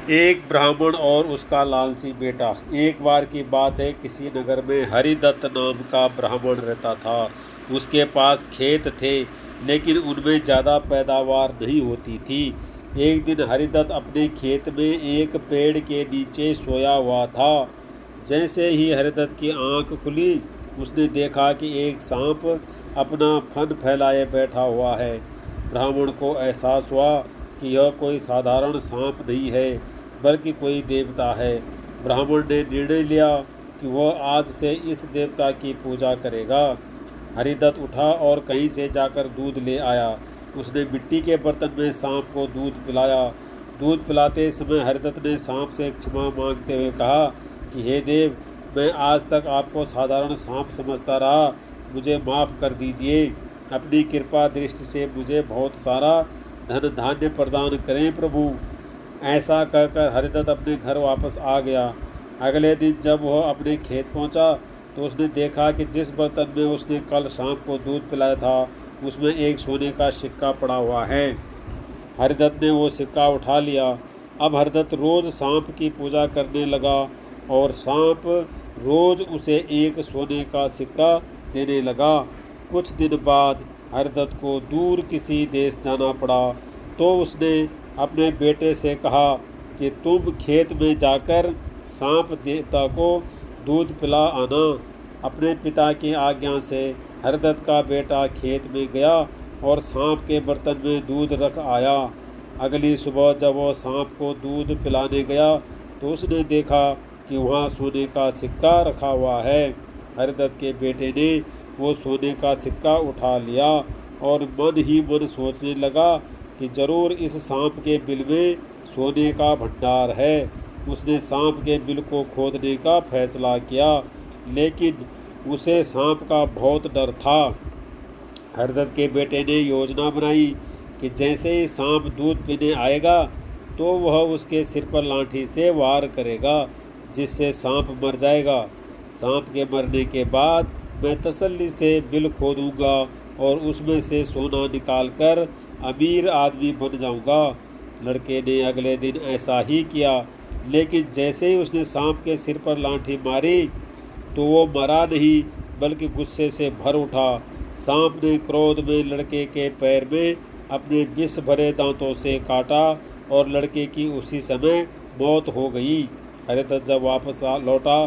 एक ब्राह्मण और उसका लालची बेटा। एक बार की बात है, किसी नगर में हरिदत्त नाम का ब्राह्मण रहता था। उसके पास खेत थे, लेकिन उनमें ज़्यादा पैदावार नहीं होती थी। एक दिन हरिदत्त अपने खेत में एक पेड़ के नीचे सोया हुआ था। जैसे ही हरिदत्त की आंख खुली, उसने देखा कि एक सांप अपना फन फैलाए बैठा हुआ है। ब्राह्मण को एहसास हुआ कि यह कोई साधारण सांप नहीं है, बल्कि कोई देवता है। ब्राह्मण ने निर्णय लिया कि वह आज से इस देवता की पूजा करेगा। हरिदत्त उठा और कहीं से जाकर दूध ले आया। उसने मिट्टी के बर्तन में सांप को दूध पिलाया। दूध पिलाते समय हरिदत्त ने सांप से क्षमा मांगते हुए कहा कि हे देव, मैं आज तक आपको साधारण सांप समझता रहा, मुझे माफ़ कर दीजिए। अपनी कृपा दृष्टि से मुझे बहुत सारा धन धान्य प्रदान करें प्रभु। ऐसा कहकर हरिदत्त अपने घर वापस आ गया। अगले दिन जब वह अपने खेत पहुंचा, तो उसने देखा कि जिस बर्तन में उसने कल शाम को दूध पिलाया था, उसमें एक सोने का सिक्का पड़ा हुआ है। हरिदत्त ने वो सिक्का उठा लिया। अब हरिदत्त रोज़ सांप की पूजा करने लगा और सांप रोज़ उसे एक सोने का सिक्का देने लगा। कुछ दिन बाद हरिदत्त को दूर किसी देश जाना पड़ा, तो उसने अपने बेटे से कहा कि तुम खेत में जाकर सांप देवता को दूध पिला आना। अपने पिता की आज्ञा से हरिदत्त का बेटा खेत में गया और सांप के बर्तन में दूध रख आया। अगली सुबह जब वह सांप को दूध पिलाने गया, तो उसने देखा कि वहाँ सोने का सिक्का रखा हुआ है। हरिदत्त के बेटे ने वो सोने का सिक्का उठा लिया और मन ही मन सोचने लगा कि जरूर इस सांप के बिल में सोने का भंडार है। उसने सांप के बिल को खोदने का फैसला किया, लेकिन उसे सांप का बहुत डर था। हरिदत्त के बेटे ने योजना बनाई कि जैसे ही सांप दूध पीने आएगा, तो वह उसके सिर पर लाठी से वार करेगा, जिससे सांप मर जाएगा। सांप के मरने के बाद मैं तसल्ली से बिल खोदूंगा और उसमें से सोना निकालकर अमीर आदमी बन जाऊंगा। लड़के ने अगले दिन ऐसा ही किया, लेकिन जैसे ही उसने सांप के सिर पर लाठी मारी, तो वो मरा नहीं, बल्कि गुस्से से भर उठा। सांप ने क्रोध में लड़के के पैर में अपने विष भरे दांतों से काटा और लड़के की उसी समय मौत हो गई। हरिदत्त जब वापस लौटा,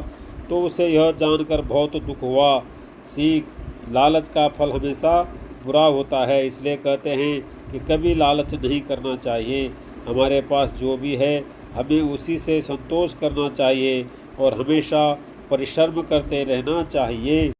तो उसे यह जानकर बहुत दुख हुआ। सीख: लालच का फल हमेशा बुरा होता है, इसलिए कहते हैं कि कभी लालच नहीं करना चाहिए। हमारे पास जो भी है, हमें उसी से संतोष करना चाहिए और हमेशा परिश्रम करते रहना चाहिए।